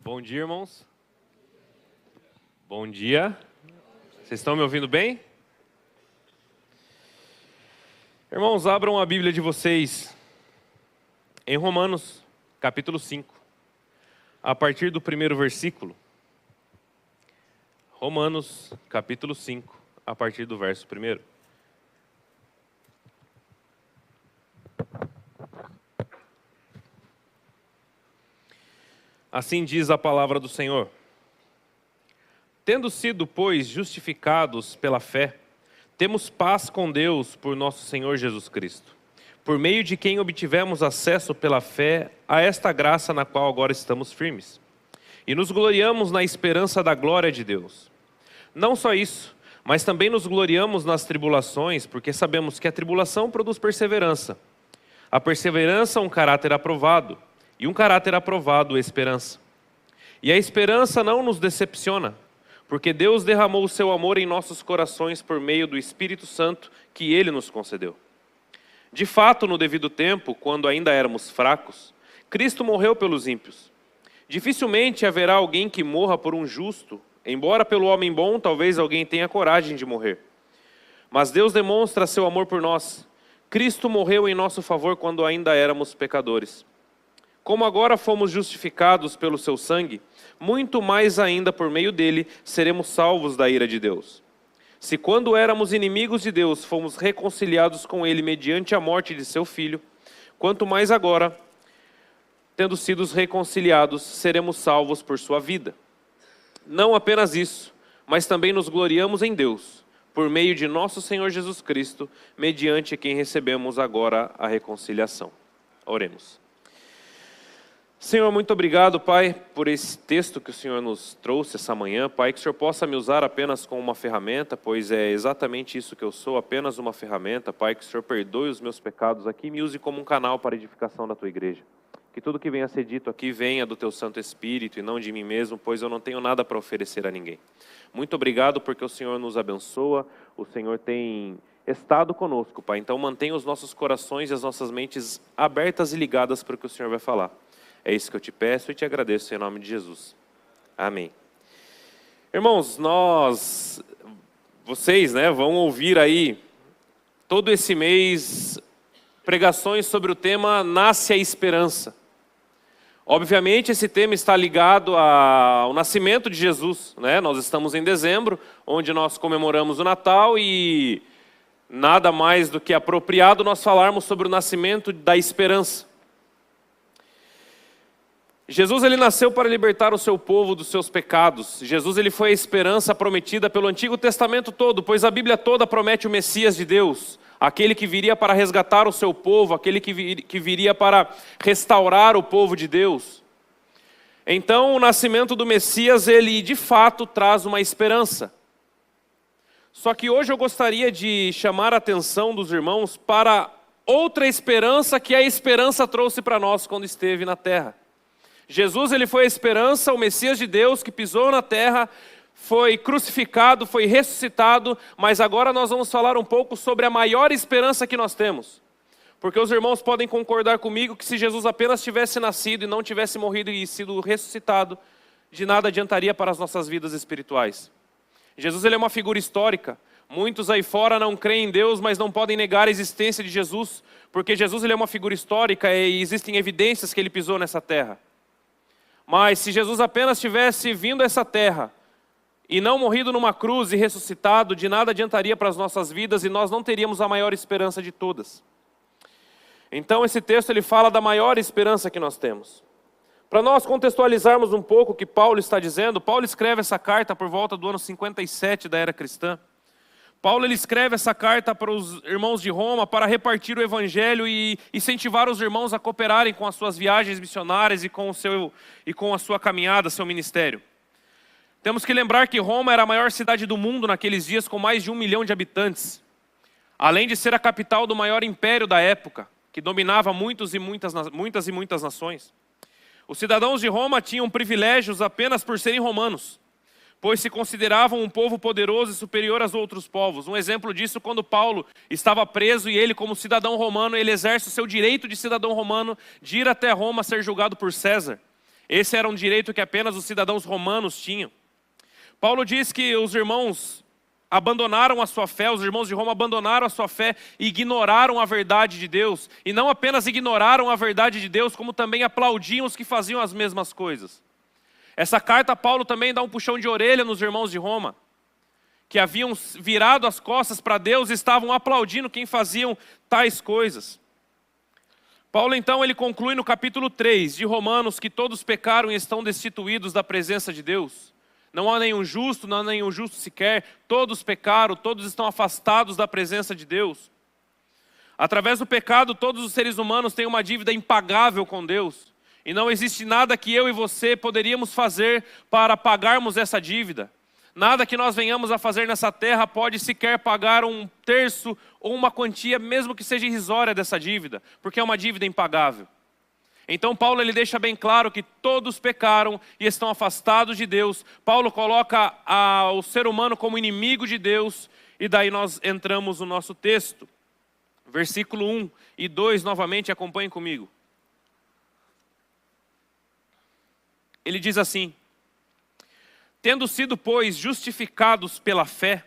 Bom dia, irmãos. Bom dia. Vocês estão me ouvindo bem? Irmãos, abram a Bíblia de vocês em Romanos, capítulo 5, a partir do primeiro versículo. Romanos, capítulo 5, a partir do verso 1. Assim diz a palavra do Senhor. Tendo sido, pois, justificados pela fé, temos paz com Deus por nosso Senhor Jesus Cristo, por meio de quem obtivemos acesso pela fé a esta graça na qual agora estamos firmes. E nos gloriamos na esperança da glória de Deus. Não só isso, mas também nos gloriamos nas tribulações, porque sabemos que a tribulação produz perseverança. A perseverança, um caráter aprovado, e um caráter aprovado, esperança. E a esperança não nos decepciona, porque Deus derramou o seu amor em nossos corações por meio do Espírito Santo que Ele nos concedeu. De fato, no devido tempo, quando ainda éramos fracos, Cristo morreu pelos ímpios. Dificilmente haverá alguém que morra por um justo, embora pelo homem bom talvez alguém tenha coragem de morrer. Mas Deus demonstra seu amor por nós. Cristo morreu em nosso favor quando ainda éramos pecadores. Como agora fomos justificados pelo seu sangue, muito mais ainda por meio dele seremos salvos da ira de Deus. Se quando éramos inimigos de Deus, fomos reconciliados com ele mediante a morte de seu filho, quanto mais agora, tendo sido reconciliados, seremos salvos por sua vida. Não apenas isso, mas também nos gloriamos em Deus, por meio de nosso Senhor Jesus Cristo, mediante quem recebemos agora a reconciliação. Oremos. Senhor, muito obrigado, Pai, por esse texto que o Senhor nos trouxe essa manhã. Pai, que o Senhor possa me usar apenas como uma ferramenta, pois é exatamente isso que eu sou, apenas uma ferramenta. Pai, que o Senhor perdoe os meus pecados aqui e me use como um canal para a edificação da Tua igreja. Que tudo que venha a ser dito aqui venha do Teu Santo Espírito e não de mim mesmo, pois eu não tenho nada para oferecer a ninguém. Muito obrigado porque o Senhor nos abençoa, o Senhor tem estado conosco, Pai. Então mantenha os nossos corações e as nossas mentes abertas e ligadas para o que o Senhor vai falar. É isso que eu te peço e te agradeço em nome de Jesus. Amém. Irmãos, vocês, vão ouvir aí todo esse mês pregações sobre o tema Nasce a Esperança. Obviamente esse tema está ligado ao nascimento de Jesus, Nós estamos em dezembro, onde nós comemoramos o Natal e nada mais do que apropriado nós falarmos sobre o nascimento da esperança. Jesus ele nasceu para libertar o seu povo dos seus pecados. Jesus ele foi a esperança prometida pelo Antigo Testamento todo, pois a Bíblia toda promete o Messias de Deus, aquele que viria para resgatar o seu povo, aquele que viria para restaurar o povo de Deus. Então o nascimento do Messias ele de fato traz uma esperança. Só que hoje eu gostaria de chamar a atenção dos irmãos para outra esperança que a esperança trouxe para nós quando esteve na terra. Jesus ele foi a esperança, o Messias de Deus que pisou na terra, foi crucificado, foi ressuscitado, mas agora nós vamos falar um pouco sobre a maior esperança que nós temos. Porque os irmãos podem concordar comigo que se Jesus apenas tivesse nascido e não tivesse morrido e sido ressuscitado, de nada adiantaria para as nossas vidas espirituais. Jesus ele é uma figura histórica. Muitos aí fora não creem em Deus, mas não podem negar a existência de Jesus, porque Jesus ele é uma figura histórica e existem evidências que ele pisou nessa terra. Mas se Jesus apenas tivesse vindo a essa terra e não morrido numa cruz e ressuscitado, de nada adiantaria para as nossas vidas e nós não teríamos a maior esperança de todas. Então esse texto ele fala da maior esperança que nós temos. Para nós contextualizarmos um pouco o que Paulo está dizendo, Paulo escreve essa carta por volta do ano 57 da era cristã. Paulo ele escreve essa carta para os irmãos de Roma para repartir o evangelho e incentivar os irmãos a cooperarem com as suas viagens missionárias e com a sua caminhada, seu ministério. Temos que lembrar que Roma era a maior cidade do mundo naqueles dias, com mais de 1 milhão de habitantes. Além de ser a capital do maior império da época, que dominava muitas e muitas nações. Os cidadãos de Roma tinham privilégios apenas por serem romanos, pois se consideravam um povo poderoso e superior aos outros povos. Um exemplo disso quando Paulo estava preso e ele, como cidadão romano, ele exerce o seu direito de cidadão romano de ir até Roma ser julgado por César. Esse era um direito que apenas os cidadãos romanos tinham. Paulo diz que os irmãos abandonaram a sua fé, os irmãos de Roma abandonaram a sua fé e ignoraram a verdade de Deus. E não apenas ignoraram a verdade de Deus, como também aplaudiam os que faziam as mesmas coisas. Essa carta, Paulo também dá um puxão de orelha nos irmãos de Roma, que haviam virado as costas para Deus e estavam aplaudindo quem faziam tais coisas. Paulo então ele conclui no capítulo 3 de Romanos que todos pecaram e estão destituídos da presença de Deus. Não há nenhum justo, não há nenhum justo sequer. Todos pecaram, todos estão afastados da presença de Deus. Através do pecado, todos os seres humanos têm uma dívida impagável com Deus. E não existe nada que eu e você poderíamos fazer para pagarmos essa dívida. Nada que nós venhamos a fazer nessa terra pode sequer pagar um terço ou uma quantia, mesmo que seja irrisória dessa dívida, porque é uma dívida impagável. Então Paulo ele deixa bem claro que todos pecaram e estão afastados de Deus. Paulo coloca o ser humano como inimigo de Deus e daí nós entramos no nosso texto. Versículo 1 e 2 novamente, acompanhem comigo. Ele diz assim: tendo sido, pois, justificados pela fé,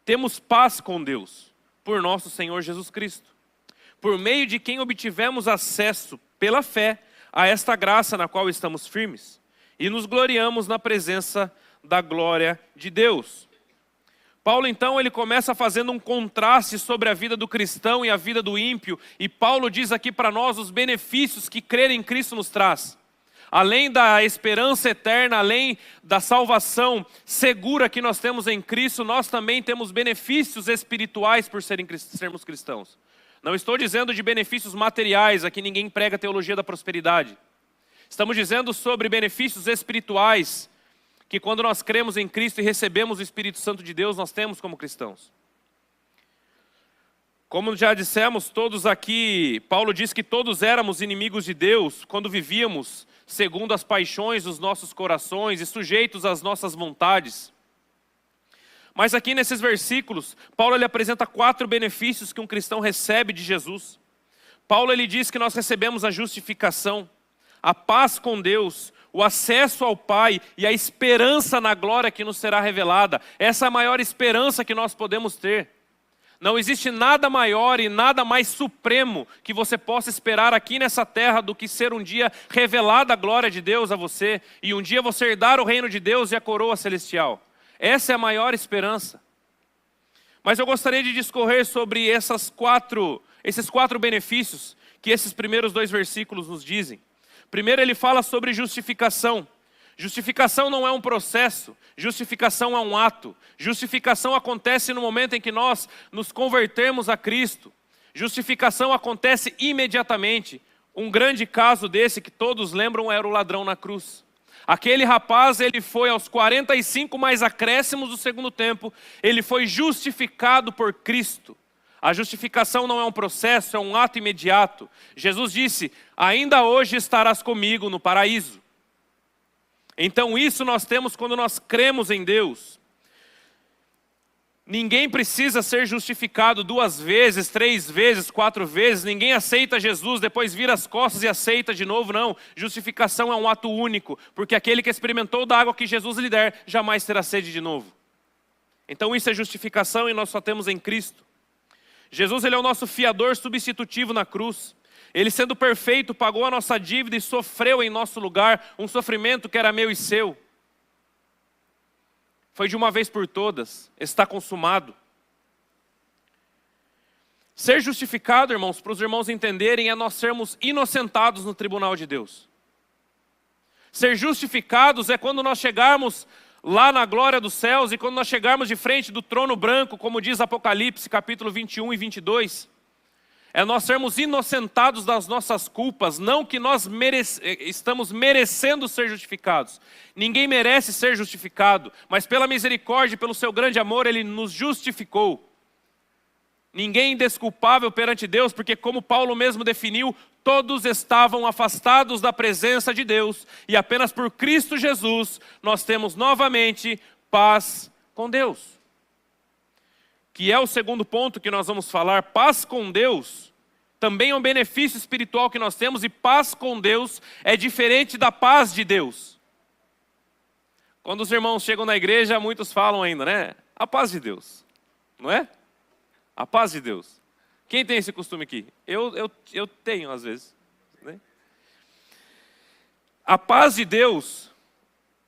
temos paz com Deus, por nosso Senhor Jesus Cristo, por meio de quem obtivemos acesso pela fé a esta graça na qual estamos firmes e nos gloriamos na presença da glória de Deus. Paulo então ele começa fazendo um contraste sobre a vida do cristão e a vida do ímpio, e Paulo diz aqui para nós os benefícios que crer em Cristo nos traz. Além da esperança eterna, além da salvação segura que nós temos em Cristo, nós também temos benefícios espirituais por sermos cristãos. Não estou dizendo de benefícios materiais, aqui ninguém prega a teologia da prosperidade. Estamos dizendo sobre benefícios espirituais, que quando nós cremos em Cristo e recebemos o Espírito Santo de Deus, nós temos como cristãos. Como já dissemos, todos aqui, Paulo diz que todos éramos inimigos de Deus quando vivíamos segundo as paixões dos nossos corações e sujeitos às nossas vontades. Mas aqui nesses versículos, Paulo ele apresenta 4 benefícios que um cristão recebe de Jesus. Paulo ele diz que nós recebemos a justificação, a paz com Deus, o acesso ao Pai e a esperança na glória que nos será revelada. Essa é a maior esperança que nós podemos ter. Não existe nada maior e nada mais supremo que você possa esperar aqui nessa terra do que ser um dia revelada a glória de Deus a você e um dia você herdar o reino de Deus e a coroa celestial. Essa é a maior esperança. Mas eu gostaria de discorrer sobre esses quatro benefícios que esses primeiros 2 versículos nos dizem. Primeiro ele fala sobre justificação. Justificação não é um processo, justificação é um ato. Justificação acontece no momento em que nós nos convertermos a Cristo. Justificação acontece imediatamente. Um grande caso desse que todos lembram era o ladrão na cruz. Aquele rapaz, ele foi aos 45 mais acréscimos do segundo tempo, ele foi justificado por Cristo. A justificação não é um processo, é um ato imediato. Jesus disse: ainda hoje estarás comigo no paraíso. Então isso nós temos quando nós cremos em Deus. Ninguém precisa ser justificado 2 vezes, 3 vezes, 4 vezes. Ninguém aceita Jesus, depois vira as costas e aceita de novo. Não, justificação é um ato único. Porque aquele que experimentou da água que Jesus lhe der, jamais terá sede de novo. Então isso é justificação e nós só temos em Cristo. Jesus ele é o nosso fiador substitutivo na cruz. Ele sendo perfeito, pagou a nossa dívida e sofreu em nosso lugar um sofrimento que era meu e seu. Foi de uma vez por todas, está consumado. Ser justificado, irmãos, para os irmãos entenderem, é nós sermos inocentados no tribunal de Deus. Ser justificados é quando nós chegarmos lá na glória dos céus e quando nós chegarmos de frente do trono branco, como diz Apocalipse, capítulo 21 e 22. É nós sermos inocentados das nossas culpas, não que nós estamos merecendo ser justificados. Ninguém merece ser justificado, mas pela misericórdia e pelo seu grande amor, Ele nos justificou. Ninguém indesculpável perante Deus, porque como Paulo mesmo definiu, todos estavam afastados da presença de Deus, e apenas por Cristo Jesus, nós temos novamente paz com Deus. Que é o segundo ponto que nós vamos falar. Paz com Deus também é um benefício espiritual que nós temos, e paz com Deus é diferente da paz de Deus. Quando os irmãos chegam na igreja, muitos falam ainda, né? A paz de Deus, não é? A paz de Deus. Quem tem esse costume aqui? Eu tenho, às vezes. Né? A paz de Deus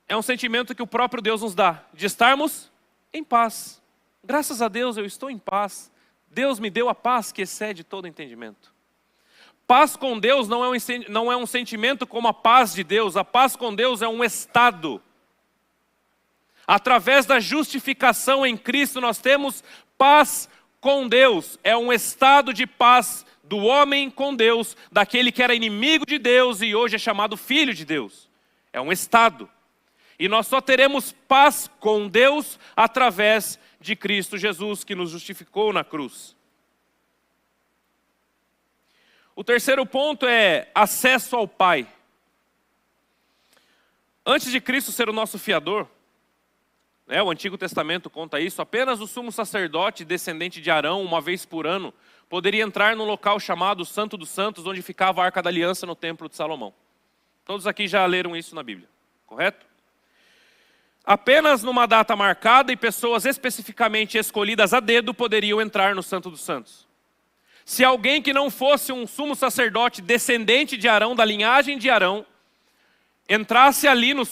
é um sentimento que o próprio Deus nos dá, de estarmos em paz. Graças a Deus eu estou em paz. Deus me deu a paz que excede todo entendimento. Paz com Deus não é um sentimento como a paz de Deus. A paz com Deus é um estado. Através da justificação em Cristo nós temos paz com Deus. É um estado de paz do homem com Deus, daquele que era inimigo de Deus e hoje é chamado filho de Deus. É um estado. E nós só teremos paz com Deus através de Cristo Jesus, que nos justificou na cruz. O terceiro ponto é acesso ao Pai. Antes de Cristo ser o nosso fiador, o Antigo Testamento conta isso, apenas o sumo sacerdote, descendente de Arão, uma vez por ano, poderia entrar num local chamado Santo dos Santos, onde ficava a Arca da Aliança no Templo de Salomão. Todos aqui já leram isso na Bíblia, correto? Apenas numa data marcada e pessoas especificamente escolhidas a dedo poderiam entrar no Santo dos Santos. Se alguém que não fosse um sumo sacerdote descendente de Arão, da linhagem de Arão, entrasse ali no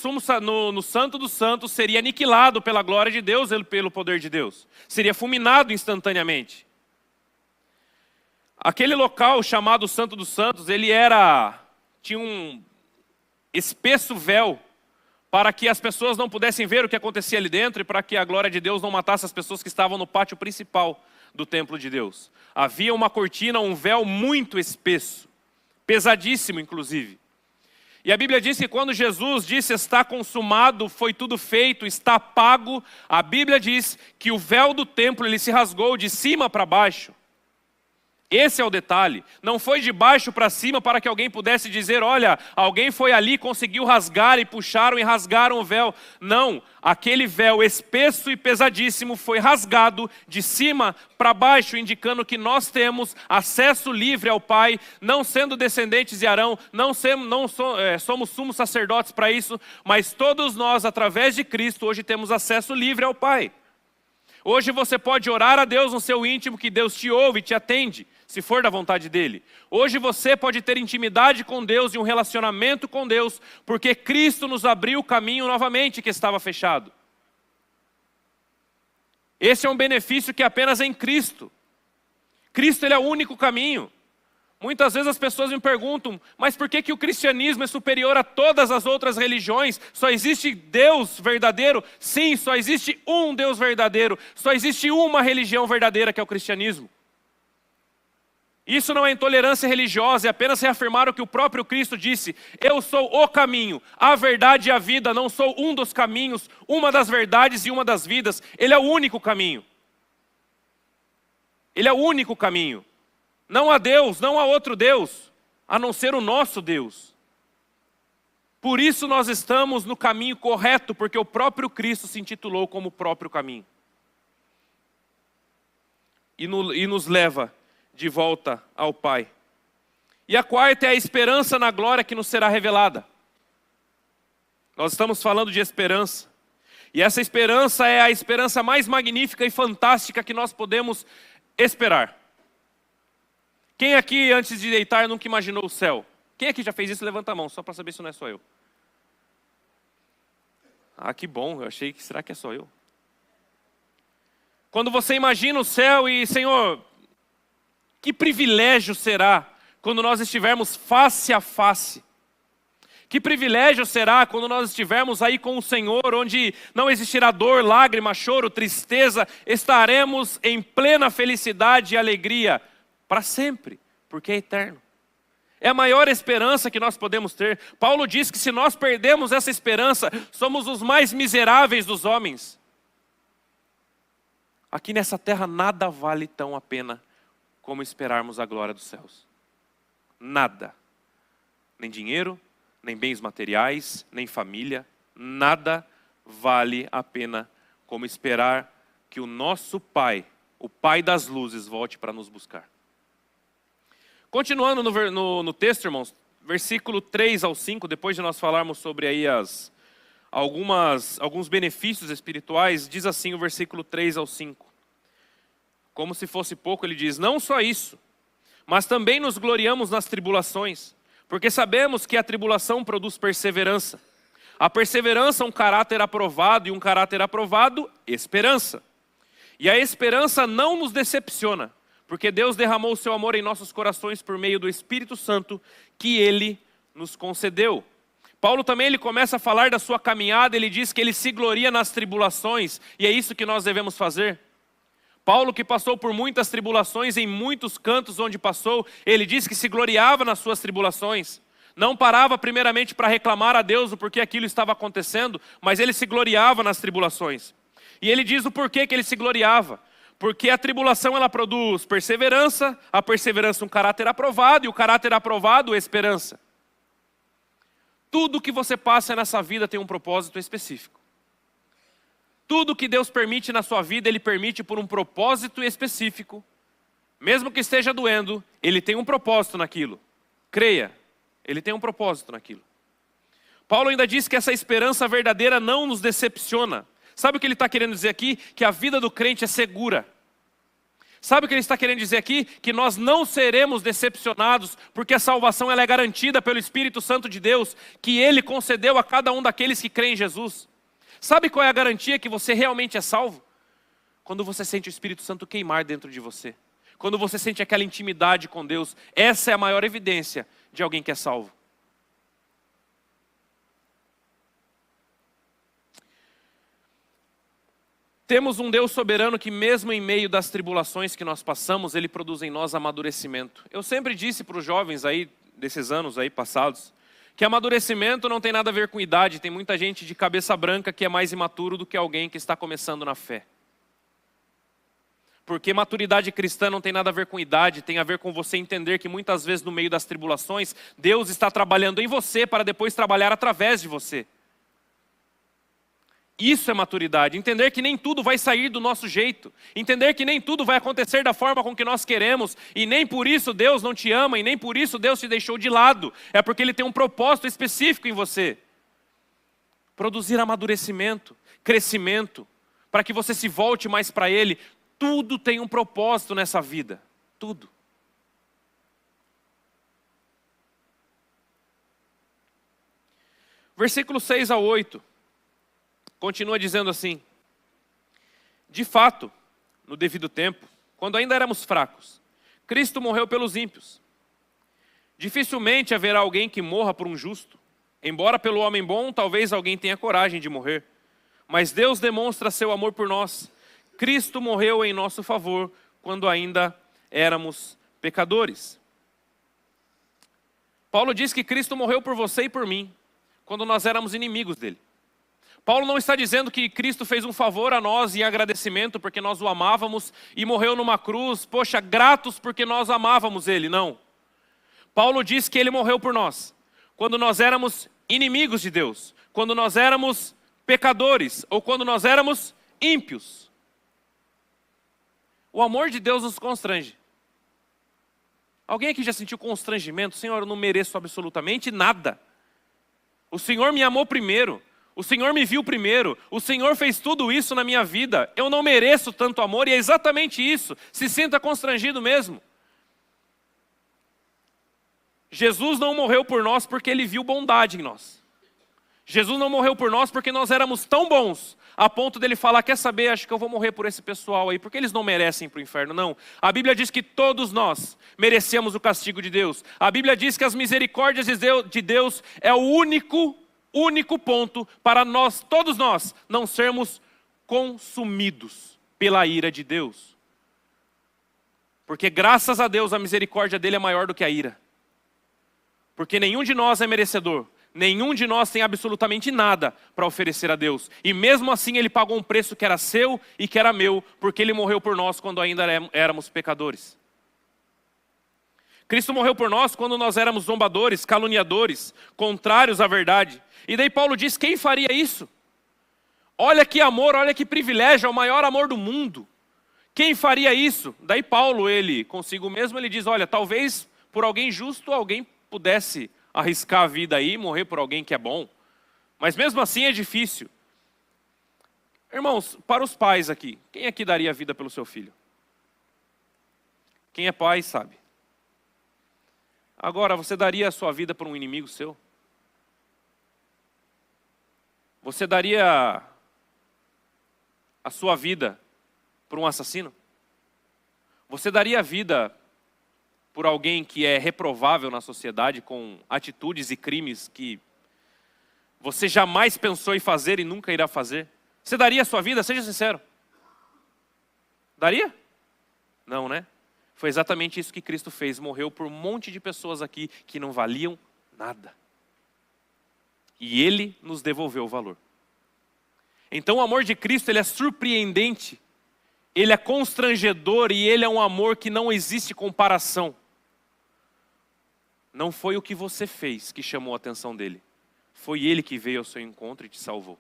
Santo dos Santos, seria aniquilado pela glória de Deus e pelo poder de Deus. Seria fulminado instantaneamente. Aquele local chamado Santo dos Santos, tinha um espesso véu para que as pessoas não pudessem ver o que acontecia ali dentro e para que a glória de Deus não matasse as pessoas que estavam no pátio principal do templo de Deus. Havia uma cortina, um véu muito espesso, pesadíssimo inclusive. E a Bíblia diz que quando Jesus disse está consumado, foi tudo feito, está pago, a Bíblia diz que o véu do templo ele se rasgou de cima para baixo. Esse é o detalhe. Não foi de baixo para cima para que alguém pudesse dizer, olha, alguém foi ali, conseguiu rasgar e puxaram e rasgaram o véu. Não, aquele véu espesso e pesadíssimo foi rasgado de cima para baixo, indicando que nós temos acesso livre ao Pai, não sendo descendentes de Arão, somos sumos sacerdotes para isso, mas todos nós, através de Cristo, hoje temos acesso livre ao Pai. Hoje você pode orar a Deus no seu íntimo, que Deus te ouve e te atende, se for da vontade dEle. Hoje você pode ter intimidade com Deus e um relacionamento com Deus, porque Cristo nos abriu o caminho novamente que estava fechado. Esse é um benefício que é apenas em Cristo. Cristo ele é o único caminho. Muitas vezes as pessoas me perguntam, mas por que o cristianismo é superior a todas as outras religiões? Só existe Deus verdadeiro? Sim, só existe um Deus verdadeiro. Só existe uma religião verdadeira, que é o cristianismo. Isso não é intolerância religiosa, é apenas reafirmar o que o próprio Cristo disse. Eu sou o caminho, a verdade e a vida. Não sou um dos caminhos, uma das verdades e uma das vidas. Ele é o único caminho. Ele é o único caminho. Não há Deus, não há outro Deus, a não ser o nosso Deus. Por isso nós estamos no caminho correto, porque o próprio Cristo se intitulou como o próprio caminho. E nos leva de volta ao Pai. E a quarta é a esperança na glória que nos será revelada. Nós estamos falando de esperança. E essa esperança é a esperança mais magnífica e fantástica que nós podemos esperar. Quem aqui, antes de deitar, nunca imaginou o céu? Quem aqui já fez isso? Levanta a mão, só para saber se não é só eu. Ah, que bom, eu achei que será que é só eu? Quando você imagina o céu e, Senhor, que privilégio será quando nós estivermos face a face. Que privilégio será quando nós estivermos aí com o Senhor, onde não existirá dor, lágrima, choro, tristeza, estaremos em plena felicidade e alegria para sempre, porque é eterno. É a maior esperança que nós podemos ter. Paulo diz que se nós perdemos essa esperança, somos os mais miseráveis dos homens. Aqui nessa terra nada vale tão a pena como esperarmos a glória dos céus. Nada. Nem dinheiro, nem bens materiais, nem família. Nada vale a pena como esperar que o nosso Pai, o Pai das luzes, volte para nos buscar. Continuando no texto, irmãos, versículo 3 ao 5, depois de nós falarmos sobre aí alguns benefícios espirituais, diz assim o versículo 3 ao 5. Como se fosse pouco, ele diz: não só isso, mas também nos gloriamos nas tribulações, porque sabemos que a tribulação produz perseverança. A perseverança, um caráter aprovado, e um caráter aprovado, esperança. E a esperança não nos decepciona, porque Deus derramou o seu amor em nossos corações por meio do Espírito Santo que Ele nos concedeu. Paulo também ele começa a falar da sua caminhada, ele diz que ele se gloria nas tribulações, e é isso que nós devemos fazer. Paulo, que passou por muitas tribulações em muitos cantos onde passou, ele diz que se gloriava nas suas tribulações. Não parava primeiramente para reclamar a Deus o porquê aquilo estava acontecendo, mas ele se gloriava nas tribulações. E ele diz o porquê que ele se gloriava. Porque a tribulação ela produz perseverança, a perseverança um caráter aprovado, e o caráter aprovado esperança. Tudo que você passa nessa vida tem um propósito específico. Tudo que Deus permite na sua vida, Ele permite por um propósito específico. Mesmo que esteja doendo, Ele tem um propósito naquilo. Creia, Ele tem um propósito naquilo. Paulo ainda diz que essa esperança verdadeira não nos decepciona. Sabe o que ele está querendo dizer aqui? Que a vida do crente é segura. Sabe o que ele está querendo dizer aqui? Que nós não seremos decepcionados, porque a salvação ela é garantida pelo Espírito Santo de Deus, que Ele concedeu a cada um daqueles que creem em Jesus. Sabe qual é a garantia que você realmente é salvo? Quando você sente o Espírito Santo queimar dentro de você. Quando você sente aquela intimidade com Deus. Essa é a maior evidência de alguém que é salvo. Temos um Deus soberano que mesmo em meio das tribulações que nós passamos, Ele produz em nós amadurecimento. Eu sempre disse para os jovens aí, desses anos aí passados, que amadurecimento não tem nada a ver com idade. Tem muita gente de cabeça branca que é mais imaturo do que alguém que está começando na fé. Porque maturidade cristã não tem nada a ver com idade, tem a ver com você entender que muitas vezes no meio das tribulações, Deus está trabalhando em você para depois trabalhar através de você. Isso é maturidade, entender que nem tudo vai sair do nosso jeito, entender que nem tudo vai acontecer da forma com que nós queremos, e nem por isso Deus não te ama, e nem por isso Deus te deixou de lado, é porque Ele tem um propósito específico em você. Produzir amadurecimento, crescimento, para que você se volte mais para Ele. Tudo tem um propósito nessa vida, tudo. Versículo 6 a 8. Continua dizendo assim: de fato, no devido tempo, quando ainda éramos fracos, Cristo morreu pelos ímpios. Dificilmente haverá alguém que morra por um justo. Embora pelo homem bom, talvez alguém tenha coragem de morrer. Mas Deus demonstra seu amor por nós. Cristo morreu em nosso favor quando ainda éramos pecadores. Paulo diz que Cristo morreu por você e por mim, quando nós éramos inimigos dele. Paulo não está dizendo que Cristo fez um favor a nós em agradecimento porque nós o amávamos e morreu numa cruz, poxa, gratos porque nós amávamos Ele, não. Paulo diz que Ele morreu por nós, quando nós éramos inimigos de Deus, quando nós éramos pecadores ou quando nós éramos ímpios. O amor de Deus nos constrange. Alguém aqui já sentiu constrangimento? Senhor, eu não mereço absolutamente nada. O Senhor me amou primeiro. O Senhor me viu primeiro, o Senhor fez tudo isso na minha vida, eu não mereço tanto amor, e é exatamente isso, se sinta constrangido mesmo. Jesus não morreu por nós porque Ele viu bondade em nós. Jesus não morreu por nós porque nós éramos tão bons, a ponto dele falar, quer saber, acho que eu vou morrer por esse pessoal aí, porque eles não merecem ir para o inferno, não. A Bíblia diz que todos nós merecemos o castigo de Deus. A Bíblia diz que as misericórdias de Deus é o único ponto para nós, todos nós, não sermos consumidos pela ira de Deus. Porque graças a Deus a misericórdia dele é maior do que a ira. Porque nenhum de nós é merecedor. Nenhum de nós tem absolutamente nada para oferecer a Deus. E mesmo assim Ele pagou um preço que era seu e que era meu, porque Ele morreu por nós quando ainda éramos pecadores. Cristo morreu por nós quando nós éramos zombadores, caluniadores, contrários à verdade. E daí Paulo diz, quem faria isso? Olha que amor, olha que privilégio, é o maior amor do mundo. Quem faria isso? Daí Paulo, ele consigo mesmo, ele diz, olha, talvez por alguém justo, alguém pudesse arriscar a vida aí e morrer por alguém que é bom. Mas mesmo assim é difícil. Irmãos, para os pais aqui, quem aqui daria a vida pelo seu filho? Quem é pai sabe. Agora, você daria a sua vida por um inimigo seu? Você daria a sua vida por um assassino? Você daria a vida por alguém que é reprovável na sociedade, com atitudes e crimes que você jamais pensou em fazer e nunca irá fazer? Você daria a sua vida? Seja sincero. Daria? Não, né? Foi exatamente isso que Cristo fez. Morreu por um monte de pessoas aqui que não valiam nada. E Ele nos devolveu o valor. Então o amor de Cristo, ele é surpreendente. Ele é constrangedor e Ele é um amor que não existe comparação. Não foi o que você fez que chamou a atenção dele. Foi Ele que veio ao seu encontro e te salvou.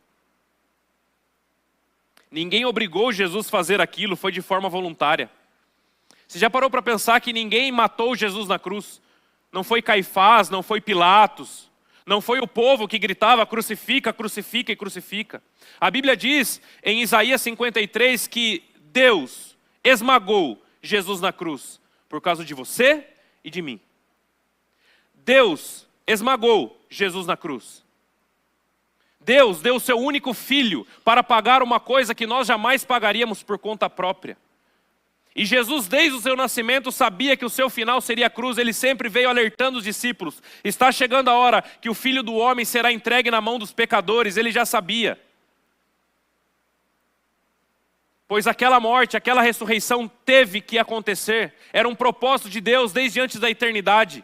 Ninguém obrigou Jesus a fazer aquilo, foi de forma voluntária. Você já parou para pensar que ninguém matou Jesus na cruz? Não foi Caifás, não foi Pilatos, não foi o povo que gritava crucifica, crucifica e crucifica. A Bíblia diz em Isaías 53 que Deus esmagou Jesus na cruz por causa de você e de mim. Deus esmagou Jesus na cruz. Deus deu o seu único filho para pagar uma coisa que nós jamais pagaríamos por conta própria. E Jesus, desde o seu nascimento, sabia que o seu final seria a cruz. Ele sempre veio alertando os discípulos. Está chegando a hora que o Filho do Homem será entregue na mão dos pecadores. Ele já sabia. Pois aquela morte, aquela ressurreição teve que acontecer. Era um propósito de Deus desde antes da eternidade.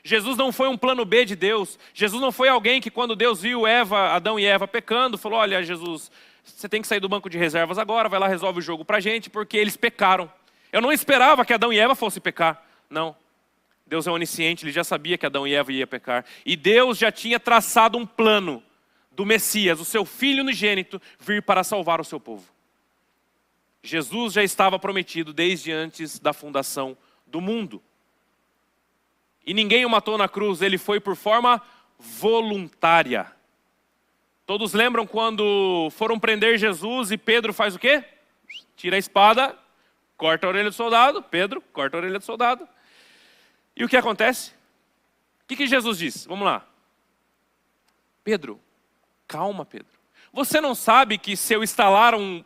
Jesus não foi um plano B de Deus. Jesus não foi alguém que, quando Deus viu Adão e Eva pecando, falou: olha, Jesus, você tem que sair do banco de reservas agora, vai lá, resolve o jogo pra gente, porque eles pecaram. Eu não esperava que Adão e Eva fossem pecar. Não. Deus é onisciente, Ele já sabia que Adão e Eva iam pecar. E Deus já tinha traçado um plano do Messias, o seu Filho unigênito, vir para salvar o seu povo. Jesus já estava prometido desde antes da fundação do mundo. E ninguém o matou na cruz, ele foi por forma voluntária. Todos lembram quando foram prender Jesus e Pedro faz o quê? Tira a espada, corta a orelha do soldado. Pedro, corta a orelha do soldado. E o que acontece? O que Jesus diz? Vamos lá. Pedro, calma, Pedro. Você não sabe que se eu estalar um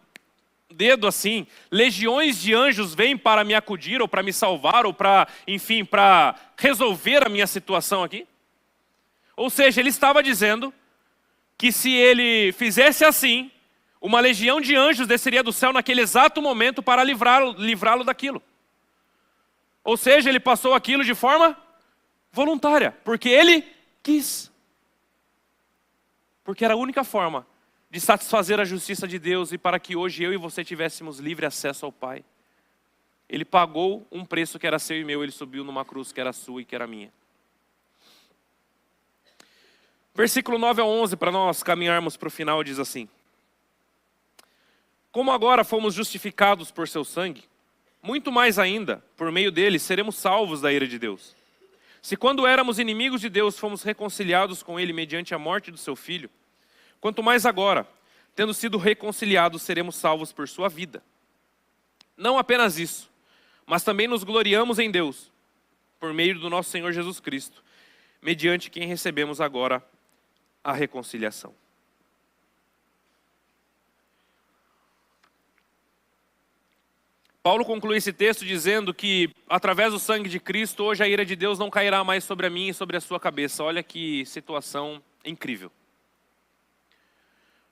dedo assim, legiões de anjos vêm para me acudir, ou para me salvar, ou para, enfim, para resolver a minha situação aqui? Ou seja, ele estava dizendo que se ele fizesse assim, uma legião de anjos desceria do céu naquele exato momento para livrá-lo daquilo. Ou seja, ele passou aquilo de forma voluntária, porque ele quis. Porque era a única forma de satisfazer a justiça de Deus e para que hoje eu e você tivéssemos livre acesso ao Pai. Ele pagou um preço que era seu e meu, ele subiu numa cruz que era sua e que era minha. Versículo 9 ao 11, para nós caminharmos para o final, diz assim: como agora fomos justificados por seu sangue, muito mais ainda, por meio dele, seremos salvos da ira de Deus. Se quando éramos inimigos de Deus, fomos reconciliados com ele mediante a morte do seu Filho, quanto mais agora, tendo sido reconciliados, seremos salvos por sua vida. Não apenas isso, mas também nos gloriamos em Deus, por meio do nosso Senhor Jesus Cristo, mediante quem recebemos agora a reconciliação. Paulo conclui esse texto dizendo que, através do sangue de Cristo, hoje a ira de Deus não cairá mais sobre a mim e sobre a sua cabeça. Olha que situação incrível.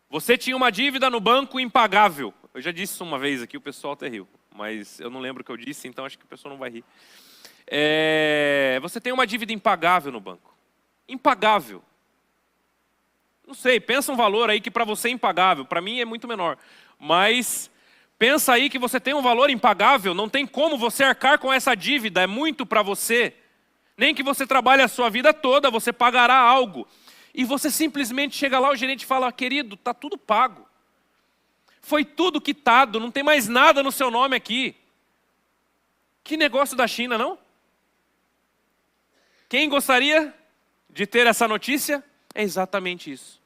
Você tinha uma dívida no banco impagável. Eu já disse isso uma vez aqui, o pessoal até riu. Mas eu não lembro o que eu disse, então acho que o pessoal não vai rir. Você tem uma dívida impagável no banco. Impagável. Não sei, pensa um valor aí que para você é impagável. Para mim é muito menor. Mas pensa aí que você tem um valor impagável. Não tem como você arcar com essa dívida. É muito para você. Nem que você trabalhe a sua vida toda, você pagará algo. E você simplesmente chega lá, o gerente fala: querido, está tudo pago. Foi tudo quitado, não tem mais nada no seu nome aqui. Que negócio da China, não? Quem gostaria de ter essa notícia? É exatamente isso.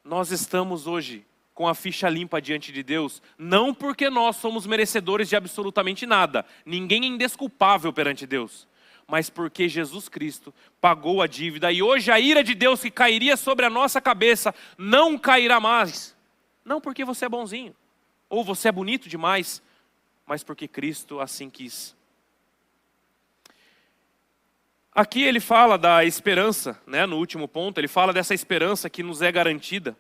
Nós estamos hoje com a ficha limpa diante de Deus, não porque nós somos merecedores de absolutamente nada. Ninguém é indesculpável perante Deus. Mas porque Jesus Cristo pagou a dívida e hoje a ira de Deus que cairia sobre a nossa cabeça não cairá mais. Não porque você é bonzinho, ou você é bonito demais, mas porque Cristo assim quis. Aqui ele fala da esperança, né? No último ponto, ele fala dessa esperança que nos é garantida.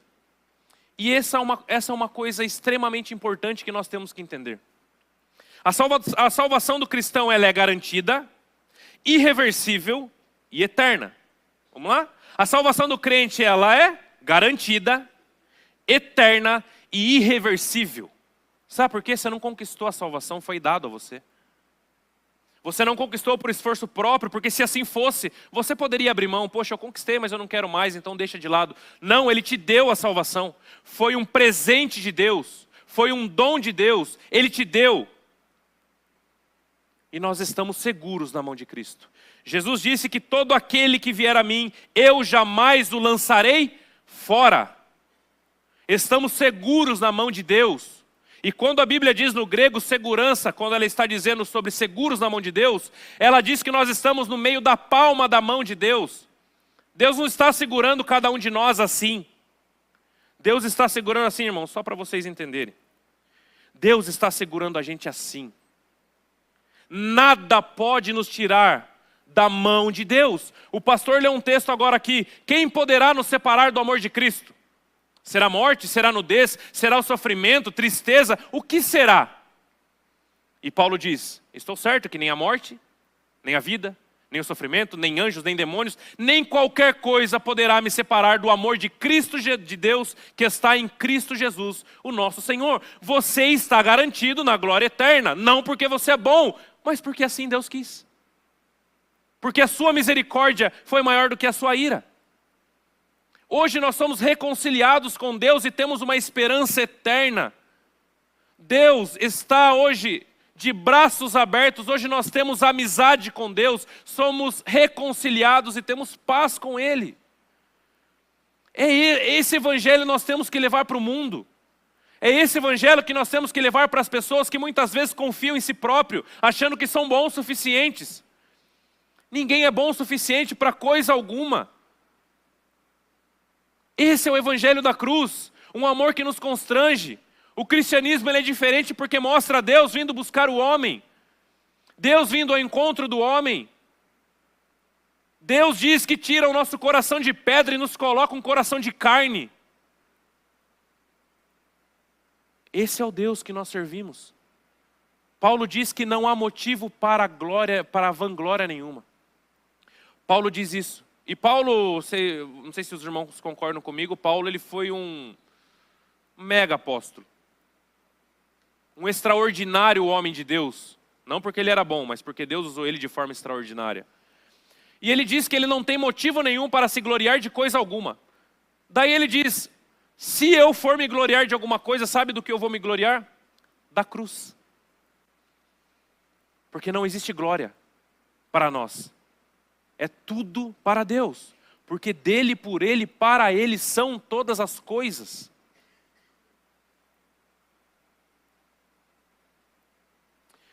E essa é uma coisa extremamente importante que nós temos que entender. A salvação do cristão ela é garantida, irreversível e eterna. Vamos lá? A salvação do crente ela é garantida, eterna e irreversível. Sabe por quê? Você não conquistou a salvação, foi dado a você. Você não conquistou por esforço próprio, porque se assim fosse, você poderia abrir mão. Poxa, eu conquistei, mas eu não quero mais, então deixa de lado. Não, Ele te deu a salvação. Foi um presente de Deus. Foi um dom de Deus. Ele te deu. E nós estamos seguros na mão de Cristo. Jesus disse que todo aquele que vier a mim, eu jamais o lançarei fora. Estamos seguros na mão de Deus. E quando a Bíblia diz no grego segurança, quando ela está dizendo sobre seguros na mão de Deus, ela diz que nós estamos no meio da palma da mão de Deus. Deus não está segurando cada um de nós assim. Deus está segurando assim, irmão, só para vocês entenderem. Deus está segurando a gente assim. Nada pode nos tirar da mão de Deus. O pastor leu um texto agora aqui. Quem poderá nos separar do amor de Cristo? Será morte? Será nudez? Será o sofrimento? Tristeza? O que será? E Paulo diz, estou certo que nem a morte, nem a vida, nem o sofrimento, nem anjos, nem demônios, nem qualquer coisa poderá me separar do amor de Cristo, de Deus, que está em Cristo Jesus, o nosso Senhor. Você está garantido na glória eterna, não porque você é bom, mas porque assim Deus quis. Porque a sua misericórdia foi maior do que a sua ira. Hoje nós somos reconciliados com Deus e temos uma esperança eterna. Deus está hoje de braços abertos, hoje nós temos amizade com Deus, somos reconciliados e temos paz com Ele. Esse evangelho nós temos que levar para o mundo. É esse evangelho que nós temos que levar para as pessoas que muitas vezes confiam em si próprio, achando que são bons o suficientes. Ninguém é bom o suficiente para coisa alguma. Esse é o evangelho da cruz, um amor que nos constrange. O cristianismo ele é diferente porque mostra Deus vindo buscar o homem. Deus vindo ao encontro do homem. Deus diz que tira o nosso coração de pedra e nos coloca um coração de carne. Esse é o Deus que nós servimos. Paulo diz que não há motivo para a glória, para a vanglória nenhuma. Paulo diz isso. E Paulo, não sei se os irmãos concordam comigo, Paulo ele foi um mega apóstolo. Um extraordinário homem de Deus. Não porque ele era bom, mas porque Deus usou ele de forma extraordinária. E ele diz que ele não tem motivo nenhum para se gloriar de coisa alguma. Daí ele diz, se eu for me gloriar de alguma coisa, sabe do que eu vou me gloriar? Da cruz. Porque não existe glória para nós. É tudo para Deus, porque dele, por ele, para ele são todas as coisas.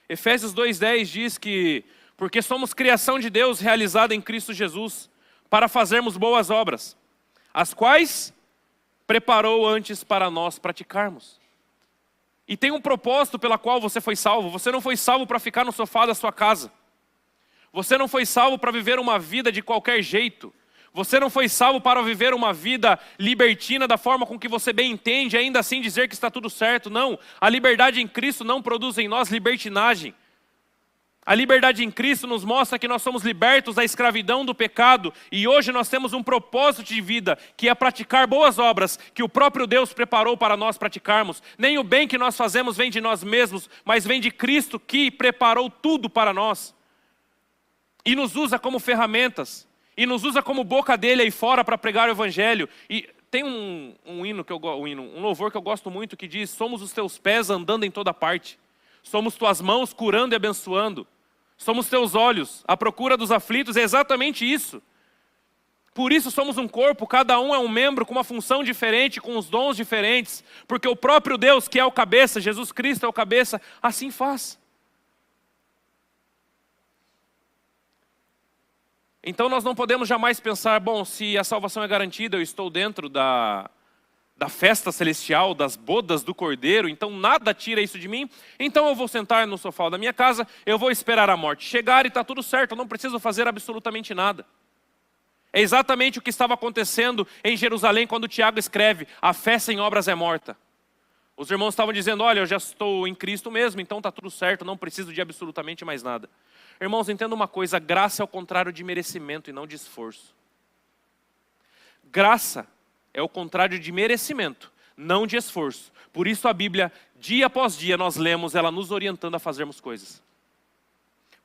Efésios 2:10 diz que, porque somos criação de Deus realizada em Cristo Jesus, para fazermos boas obras, as quais preparou antes para nós praticarmos. E tem um propósito pela qual você foi salvo. Você não foi salvo para ficar no sofá da sua casa. Você não foi salvo para viver uma vida de qualquer jeito. Você não foi salvo para viver uma vida libertina da forma com que você bem entende, ainda assim dizer que está tudo certo. Não, a liberdade em Cristo não produz em nós libertinagem. A liberdade em Cristo nos mostra que nós somos libertos da escravidão do pecado e hoje nós temos um propósito de vida, que é praticar boas obras que o próprio Deus preparou para nós praticarmos. Nem o bem que nós fazemos vem de nós mesmos, mas vem de Cristo que preparou tudo para nós. E nos usa como ferramentas. E nos usa como boca dele aí fora para pregar o evangelho. E tem um louvor que eu gosto muito que diz: somos os teus pés andando em toda parte. Somos tuas mãos curando e abençoando. Somos teus olhos, a procura dos aflitos, é exatamente isso. Por isso somos um corpo, cada um é um membro com uma função diferente, com os dons diferentes, porque o próprio Deus, que é o cabeça, Jesus Cristo é o cabeça, assim faz. Então nós não podemos jamais pensar, bom, se a salvação é garantida, eu estou dentro da festa celestial, das bodas do Cordeiro, então nada tira isso de mim, então eu vou sentar no sofá da minha casa, eu vou esperar a morte chegar e está tudo certo, eu não preciso fazer absolutamente nada. É exatamente o que estava acontecendo em Jerusalém quando Tiago escreve, a fé sem obras é morta. Os irmãos estavam dizendo, olha, eu já estou em Cristo mesmo, então está tudo certo, não preciso de absolutamente mais nada. Irmãos, entenda uma coisa, graça é o contrário de merecimento e não de esforço. Graça é o contrário de merecimento, não de esforço. Por isso a Bíblia, dia após dia, nós lemos ela nos orientando a fazermos coisas.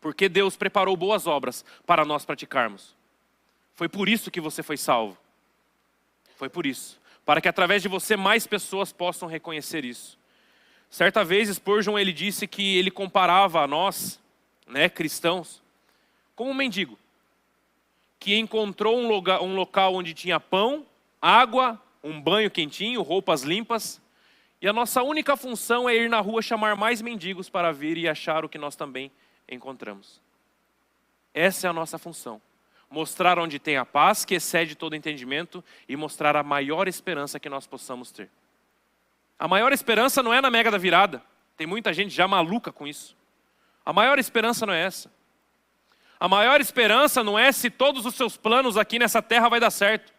Porque Deus preparou boas obras para nós praticarmos. Foi por isso que você foi salvo. Foi por isso. Para que através de você mais pessoas possam reconhecer isso. Certa vez Spurgeon ele disse que ele comparava a nós, cristãos, como um mendigo. Que encontrou um local onde tinha pão, água, um banho quentinho, roupas limpas. E a nossa única função é ir na rua chamar mais mendigos para vir e achar o que nós também encontramos. Essa é a nossa função. Mostrar onde tem a paz que excede todo entendimento e mostrar a maior esperança que nós possamos ter. A maior esperança não é na mega da virada. Tem muita gente já maluca com isso. A maior esperança não é essa. A maior esperança não é se todos os seus planos aqui nessa terra vai dar certo.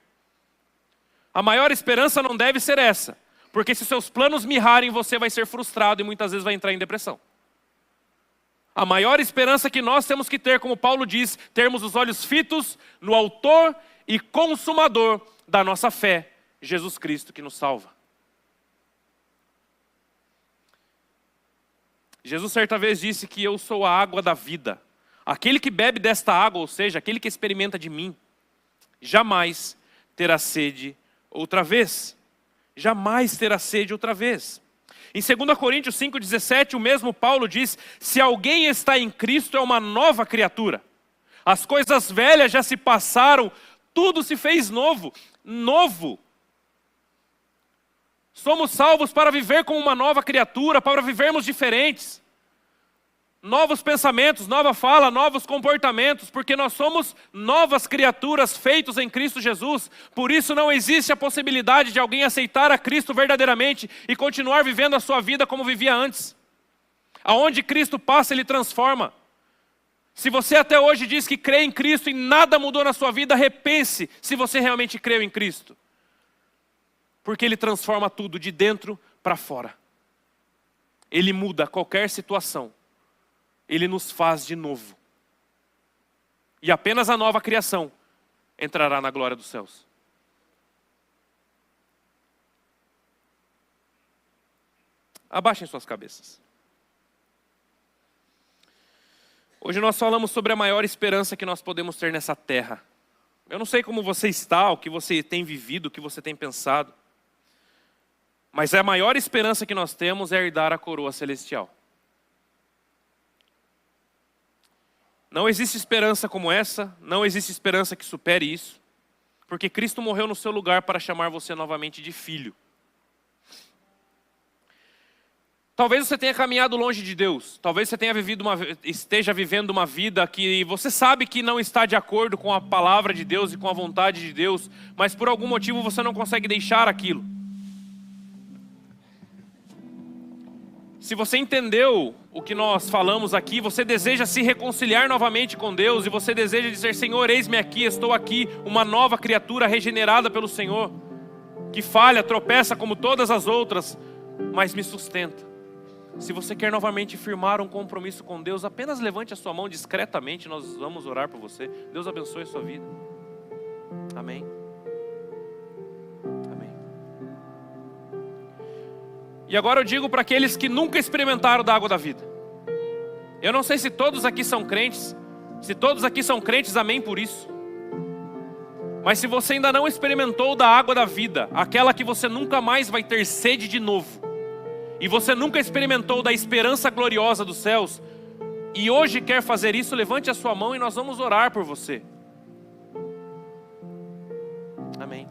A maior esperança não deve ser essa. Porque se seus planos mirrarem, você vai ser frustrado e muitas vezes vai entrar em depressão. A maior esperança que nós temos que ter, como Paulo diz, termos os olhos fitos no autor e consumador da nossa fé, Jesus Cristo que nos salva. Jesus certa vez disse que eu sou a água da vida. Aquele que bebe desta água, ou seja, aquele que experimenta de mim, jamais terá sede outra vez. Jamais terá sede outra vez. Em 2 Coríntios 5,17, o mesmo Paulo diz, se alguém está em Cristo é uma nova criatura. As coisas velhas já se passaram, tudo se fez novo. Novo. Somos salvos para viver como uma nova criatura, para vivermos diferentes. Novos pensamentos, nova fala, novos comportamentos, porque nós somos novas criaturas feitos em Cristo Jesus. Por isso não existe a possibilidade de alguém aceitar a Cristo verdadeiramente e continuar vivendo a sua vida como vivia antes. Aonde Cristo passa, Ele transforma. Se você até hoje diz que crê em Cristo e nada mudou na sua vida, repense se você realmente creu em Cristo. Porque Ele transforma tudo de dentro para fora. Ele muda qualquer situação. Ele nos faz de novo. E apenas a nova criação entrará na glória dos céus. Abaixem suas cabeças. Hoje nós falamos sobre a maior esperança que nós podemos ter nessa terra. Eu não sei como você está, o que você tem vivido, o que você tem pensado. Mas a maior esperança que nós temos é herdar a coroa celestial. Não existe esperança como essa, não existe esperança que supere isso, porque Cristo morreu no seu lugar para chamar você novamente de filho. Talvez você tenha caminhado longe de Deus, talvez você esteja vivendo uma vida que você sabe que não está de acordo com a palavra de Deus e com a vontade de Deus, mas por algum motivo você não consegue deixar aquilo. Se você entendeu o que nós falamos aqui, você deseja se reconciliar novamente com Deus e você deseja dizer, Senhor, eis-me aqui, estou aqui, uma nova criatura regenerada pelo Senhor, que falha, tropeça como todas as outras, mas me sustenta. Se você quer novamente firmar um compromisso com Deus, apenas levante a sua mão discretamente, nós vamos orar por você. Deus abençoe a sua vida. Amém. E agora eu digo para aqueles que nunca experimentaram da água da vida. Eu não sei se todos aqui são crentes. Se todos aqui são crentes, amém por isso. Mas se você ainda não experimentou da água da vida, aquela que você nunca mais vai ter sede de novo, e você nunca experimentou da esperança gloriosa dos céus, e hoje quer fazer isso, levante a sua mão e nós vamos orar por você. Amém.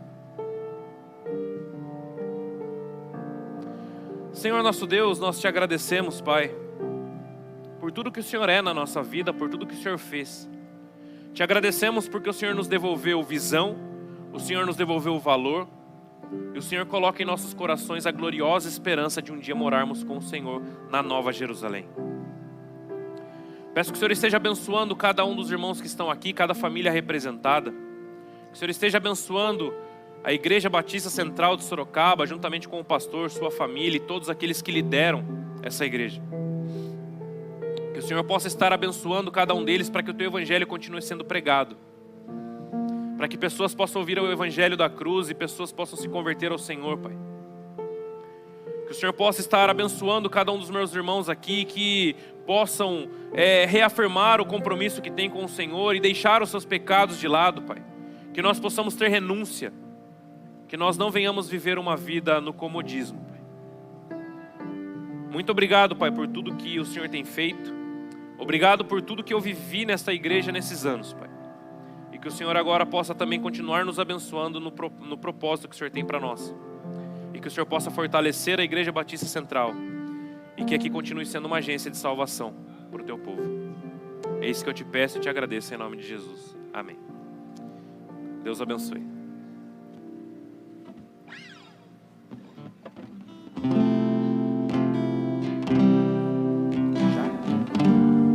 Senhor nosso Deus, nós te agradecemos, Pai, por tudo que o Senhor é na nossa vida, por tudo que o Senhor fez. Te agradecemos porque o Senhor nos devolveu visão, o Senhor nos devolveu valor, e o Senhor coloca em nossos corações a gloriosa esperança de um dia morarmos com o Senhor na Nova Jerusalém. Peço que o Senhor esteja abençoando cada um dos irmãos que estão aqui, cada família representada. Que o Senhor esteja abençoando a Igreja Batista Central de Sorocaba, juntamente com o pastor, sua família e todos aqueles que lideram essa igreja. Que o Senhor possa estar abençoando cada um deles para que o Teu Evangelho continue sendo pregado. Para que pessoas possam ouvir o Evangelho da cruz e pessoas possam se converter ao Senhor, Pai. Que o Senhor possa estar abençoando cada um dos meus irmãos aqui, que possam reafirmar o compromisso que tem com o Senhor e deixar os seus pecados de lado, Pai. Que nós possamos ter renúncia. Que nós não venhamos viver uma vida no comodismo, Pai. Muito obrigado, Pai, por tudo que o Senhor tem feito. Obrigado por tudo que eu vivi nesta igreja nesses anos, Pai. E que o Senhor agora possa também continuar nos abençoando no propósito que o Senhor tem para nós. E que o Senhor possa fortalecer a Igreja Batista Central. E que aqui continue sendo uma agência de salvação para o Teu povo. É isso que eu te peço e te agradeço em nome de Jesus. Amém. Deus abençoe.